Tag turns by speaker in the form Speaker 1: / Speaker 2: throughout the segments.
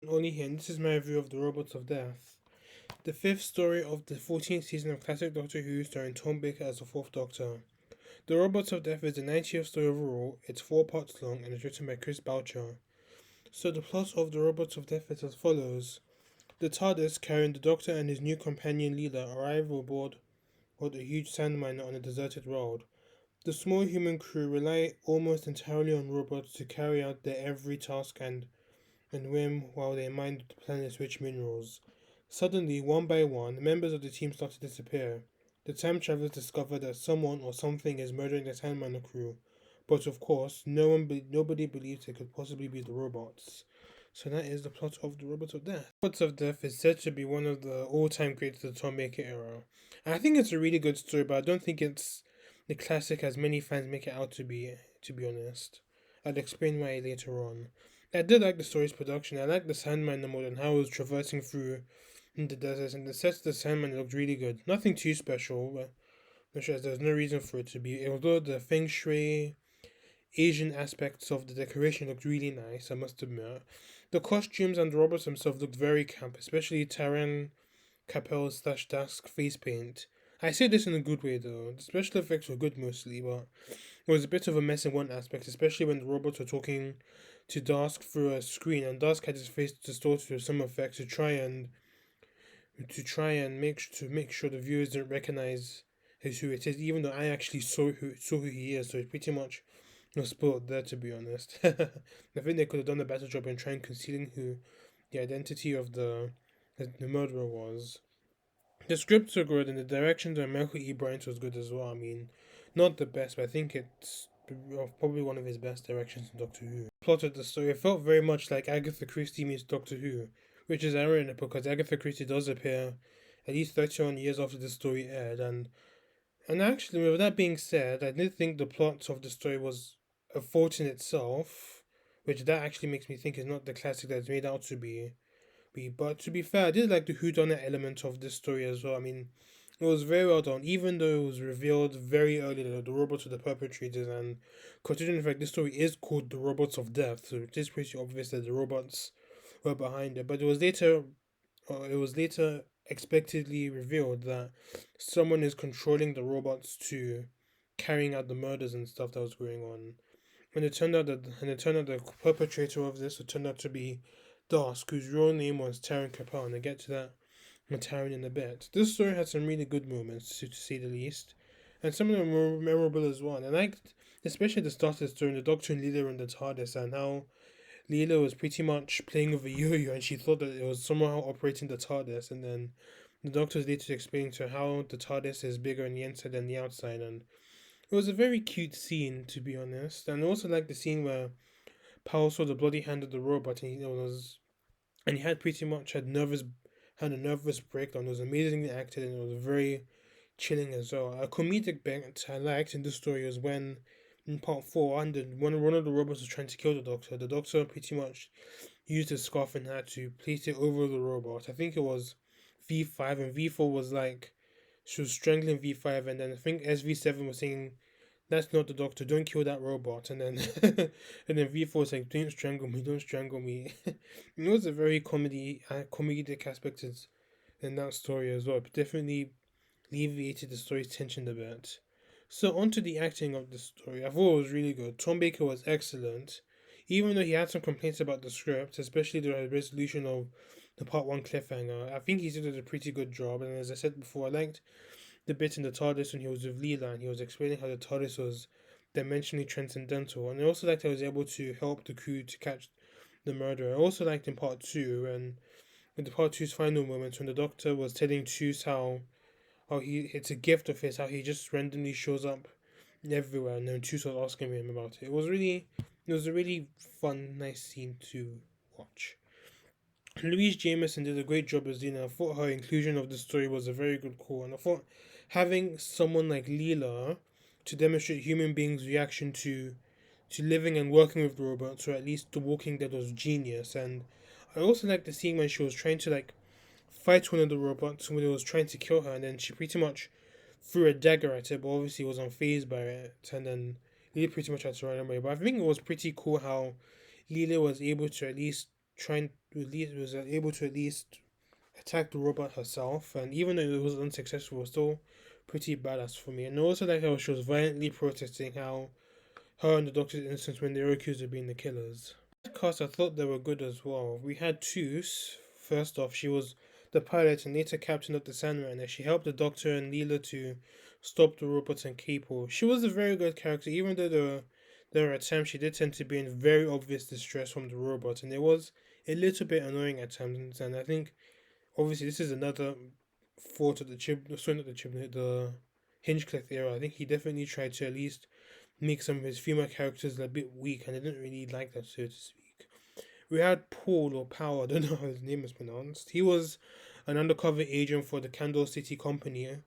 Speaker 1: Oli here, and this is my review of The Robots of Death, the fifth story of the 14th season of classic Doctor Who, starring Tom Baker as the fourth Doctor. The Robots of Death is the 90th story overall, it's 4 parts long, and is written by Chris Boucher. So the plot of The Robots of Death is as follows. The TARDIS, carrying the Doctor and his new companion Leela, arrive aboard a huge sand mine on a deserted world. The small human crew rely almost entirely on robots to carry out their every task and whim while they mine the planet's rich minerals. Suddenly, one by one, members of the team start to disappear. The time travelers discover that someone or something is murdering the Sandminer crew, but of course, nobody believes it could possibly be the robots. So that is the plot of The Robots of Death. Robots of Death is said to be one of the all-time greats of the Tom Baker era. And I think it's a really good story, but I don't think it's the classic as many fans make it out to be honest. I'll explain why later on. I did like the story's production. I like the Sandman mode and how it was traversing through the deserts, and the sets of the Sandman looked really good. Nothing too special, but there's no reason for it to be. Although the Feng Shui Asian aspects of the decoration looked really nice, I must admit. The costumes and the robots themselves looked very camp, especially Taran Capel's slash Dusk face paint. I say this in a good way though. The special effects were good mostly, but it was a bit of a mess in one aspect, especially when the robots were talking to Dusk through a screen, and Dusk had his face distorted with some effects to make sure the viewers didn't recognize who it is, even though I actually saw who he is. So it pretty much was spoiled there, to be honest. I think they could have done a better job in trying concealing who the identity of the murderer was. The scripts were good, and the direction by Michael E. Bryant was good as well. I mean, not the best, but I think it's probably one of his best directions in Doctor Who. Plot of the story, it felt very much like Agatha Christie meets Doctor Who, which is ironic because Agatha Christie does appear at least 31 years after the story aired, and actually, with that being said, I did think the plot of the story was a fault in itself, which that actually makes me think is not the classic that it's made out to be. But to be fair, I did like the whodunit element of this story as well. I mean, it was very well done, even though it was revealed very early that the robots were the perpetrators. And considering the fact this story is called The Robots of Death, so it is pretty obvious that the robots were behind it. But it was later expectedly revealed that someone is controlling the robots to carrying out the murders and stuff that was going on. And it turned out the perpetrator of this turned out to be Dusk, whose real name was Taryn Capel, and I get to that with Taryn in a bit. This story had some really good moments, to say the least, and some of them were memorable as well. And I liked, especially the start of the story, the Doctor and Leela in the TARDIS, and how Leela was pretty much playing with a yo-yo, and she thought that it was somehow operating the TARDIS, and then the Doctor was later explaining to her how the TARDIS is bigger on the inside than the outside, and it was a very cute scene, to be honest. And I also like the scene where Powell saw the bloody hand of the robot, and he had pretty much had a nervous breakdown. It was amazingly acted, and it was very chilling as well. A comedic bit I liked in this story was when in part four, and when one of the robots was trying to kill the Doctor. The Doctor pretty much used his scarf and hat to place it over the robot. I think it was V5, and V4 was like she was strangling V5, and then I think SV7 was saying that's not the Doctor. Don't kill that robot. And then and then V4 is like, don't strangle me, don't strangle me. It was a very comedic aspect in that story as well. It definitely alleviated the story's tension a bit. So onto the acting of the story. I thought it was really good. Tom Baker was excellent, even though he had some complaints about the script, especially the resolution of the part one cliffhanger. I think he did a pretty good job, and as I said before, I liked the bit in the TARDIS when he was with Leela and he was explaining how the TARDIS was dimensionally transcendental. And I also liked how he was able to help the crew to catch the murderer. I also liked in part two and in the part two's final moments when the Doctor was telling Chus how he it's a gift of his, how he just randomly shows up everywhere, and then Chus was asking him about it. It was a really fun, nice scene to watch. Louise Jameson did a great job as Dina. I thought her inclusion of the story was a very good call, and I thought having someone like Leela to demonstrate human beings' reaction to living and working with robots, or at least The Walking Dead, was genius. And I also liked the scene when she was trying to like fight one of the robots when it was trying to kill her, and then she pretty much threw a dagger at it, but obviously was unfazed by it, and then Leela pretty much had to run away. But I think it was pretty cool how Leela was able to at least try and was able to at least attack the robot herself, and even though it was unsuccessful, it was still pretty badass for me. And I also like how she was violently protesting how her and the Doctor's innocence when they were accused of being the killers. Cast, I thought they were good as well. We had Toos. First off, she was the pilot and later captain of the Sandman, and she helped the Doctor and Leela to stop the robots and Cable. She was a very good character, even though there were at times she did tend to be in very obvious distress from the robots, and it was a little bit annoying at times. And I think obviously this is another fault of the sorry, not the the Hinchcliffe era. I think he definitely tried to at least make some of his female characters a bit weak, and I didn't really like that, so to speak. We had Paul or Power, I don't know how his name is pronounced. He was an undercover agent for the Candle City Company,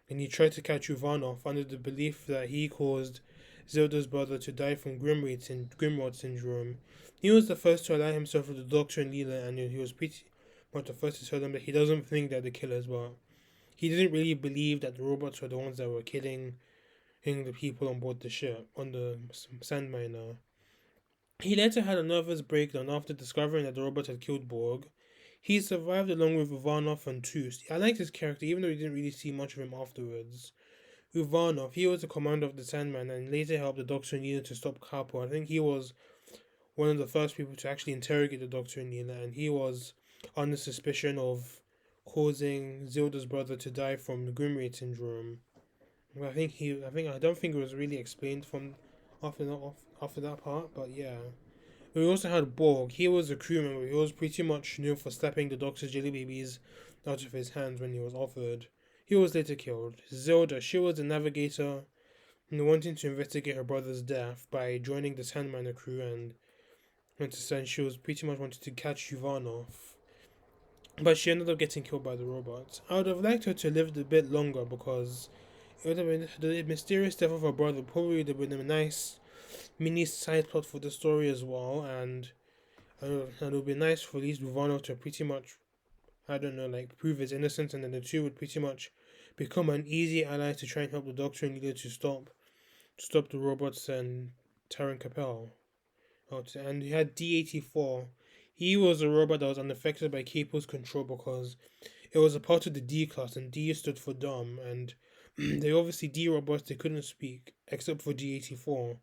Speaker 1: and he tried to catch Ivanov under the belief that he caused Zelda's brother to die from Grimrod syndrome. He was the first to ally himself with the Doctor and Leela, and he was pretty much the first to tell them that he doesn't think they're the killers, but he didn't really believe that the robots were the ones that were killing the people on board the ship, on the Sandminer. He later had a nervous breakdown after discovering that the robot had killed Borg. He survived along with Ivanov and Toos. I liked his character, even though we didn't really see much of him afterwards. Ivanov, he was the commander of the Sandman and later helped the Doctor and Neela to stop Capo. I think he was one of the first people to actually interrogate the Doctor and Neela, and he was under suspicion of causing Zilda's brother to die from the Grimrate syndrome. I don't think it was really explained from after that part, but yeah. We also had Borg. He was a crew member. He was pretty much known for slapping the Doctor's jelly babies out of his hands when he was offered. He was later killed. Zelda, she was a navigator and wanting to investigate her brother's death by joining the Sandminer crew and she was pretty much wanted to catch Ivanov. But she ended up getting killed by the robots. I would have liked her to live a bit longer because it would have been the mysterious death of her brother probably would have been a nice mini side plot for the story as well, and it would be nice for at least Ivano to pretty much, I don't know, like prove his innocence, and then the two would pretty much become an easy ally to try and help the Doctor and Leela to stop the robots and Taran Capel. And he had D84. He was a robot that was unaffected by Capel's control because it was a part of the D class, and D stood for dumb, and they obviously D robots, they couldn't speak except for D84.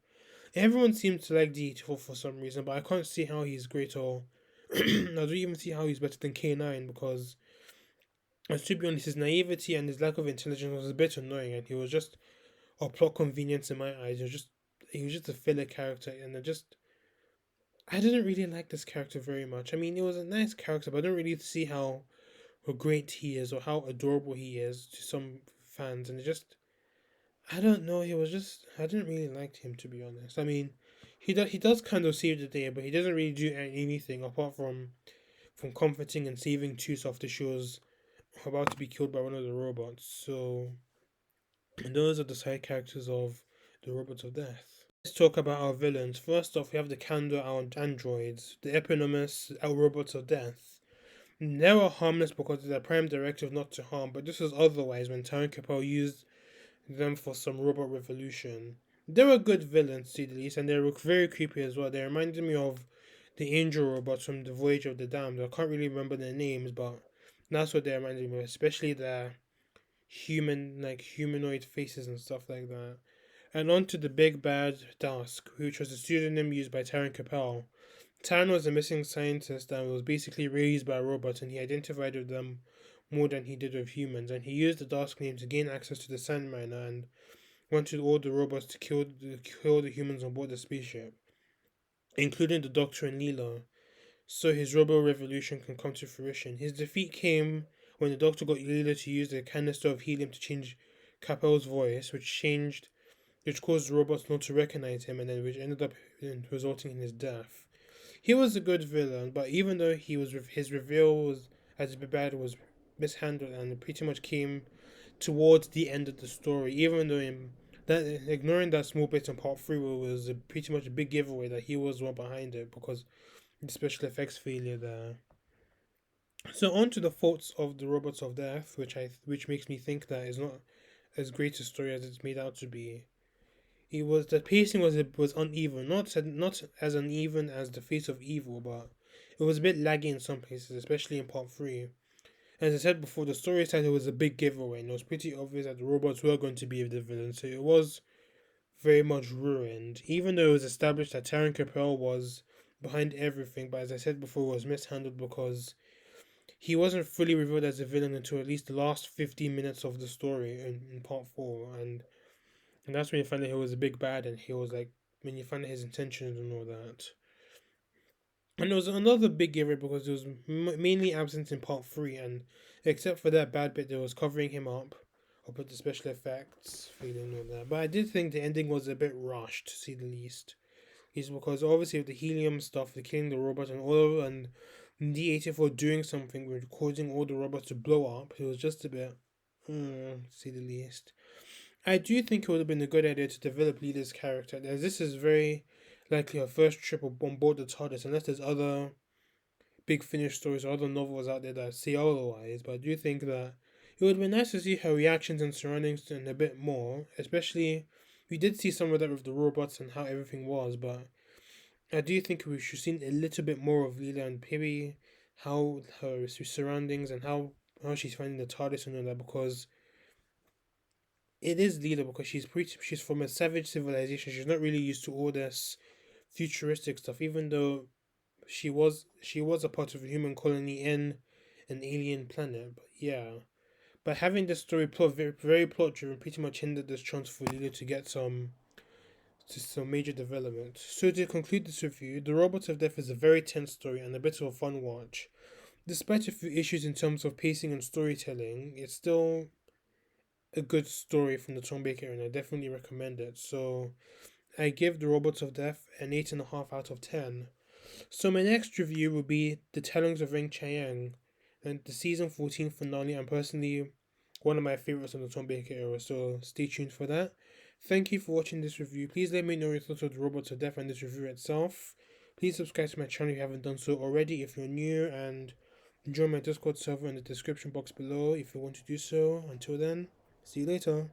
Speaker 1: Everyone seems to like D84 for some reason, but I can't see how he's great or I don't even see how he's better than K9 because, to be honest, his naivety and his lack of intelligence was a bit annoying, and he was just a plot convenience in my eyes. He was just a filler character, and I didn't really like this character very much. I mean, it was a nice character, but I don't really see how great he is or how adorable he is to some fans, and I don't know. I didn't really like him, to be honest. I mean, he does kind of save the day, but he doesn't really do anything apart from comforting and saving Tus after she was about to be killed by one of the robots. So, and those are the side characters of the Robots of Death. Let's talk about our villains. First off, we have the Kandor androids, the eponymous Robots of Death. They were harmless because of their prime directive not to harm, but this was otherwise when Taran Capel used them for some robot revolution. They were good villains, to the least, and they were very creepy as well. They reminded me of the angel robots from the Voyage of the Damned. I can't really remember their names, but that's what they reminded me of, especially their humanoid faces and stuff like that. And on to the big bad Dusk, which was a pseudonym used by Taran Capel. Taran was a missing scientist that was basically raised by robots, and he identified with them more than he did with humans, and he used the Dusk name to gain access to the Sandminer and wanted all the robots to kill the humans on board the spaceship, including the Doctor and Leela, so his robo revolution can come to fruition. His defeat came when the Doctor got Leela to use the canister of helium to change Capel's voice, which caused the robots not to recognize him, and then which ended up resulting in his death. He was a good villain, but even though his reveal was as bad was mishandled and it pretty much came towards the end of the story. Even though that ignoring that small bit in part three was pretty much a big giveaway that he was one behind it because the special effects failure there. So on to the faults of the Robots of Death, which makes me think that it's not as great a story as it's made out to be. It was the pacing was uneven, not as uneven as the Face of Evil, but it was a bit laggy in some places, especially in part 3. As I said before, the story title was a big giveaway, and it was pretty obvious that the robots were going to be the villain, so it was very much ruined. Even though it was established that Taron Capel was behind everything, but as I said before, it was mishandled because he wasn't fully revealed as a villain until at least the last 15 minutes of the story in part 4, and that's when you find out he was a big bad, and he was like, when you find out his intentions and all that. And there was another big giveaway because it was mainly absent in part 3, and except for that bad bit that was covering him up with the special effects, feeling all that. But I did think the ending was a bit rushed, to say the least. Is because obviously with the helium stuff, the killing the robot and all, and D84 doing something with causing all the robots to blow up, it was just a bit, to say the least. I do think it would have been a good idea to develop Lita's character, as this is very likely her first trip on board the TARDIS, unless there's other big Finish stories or other novels out there that say otherwise. But I do think that it would be nice to see her reactions and surroundings and a bit more, especially we did see some of that with the robots and how everything was, but I do think we should see a little bit more of Leela and maybe how her surroundings and how she's finding the TARDIS and all that, because it is Leela, because she's from a savage civilization. She's not really used to all this futuristic stuff, even though she was a part of a human colony in an alien planet. But yeah, but having this story plot very, very plot driven pretty much hindered this chance for Leela to get some major development. So to conclude this review, The Robots of Death is a very tense story and a bit of a fun watch. Despite a few issues in terms of pacing and storytelling, it's still a good story from the Tom Baker, and I definitely recommend it. So I give The Robots of Death an 8.5 out of 10. So my next review will be The Tellings of Ring Chiang, and the season 14 finale, and personally one of my favorites on the Tom Baker era, so stay tuned for that. Thank you for watching this review. Please let me know your thoughts of The Robots of Death and this review itself. Please subscribe to my channel if you haven't done so already if you're new, and join my Discord server in the description box below if you want to do so. Until then, see you later.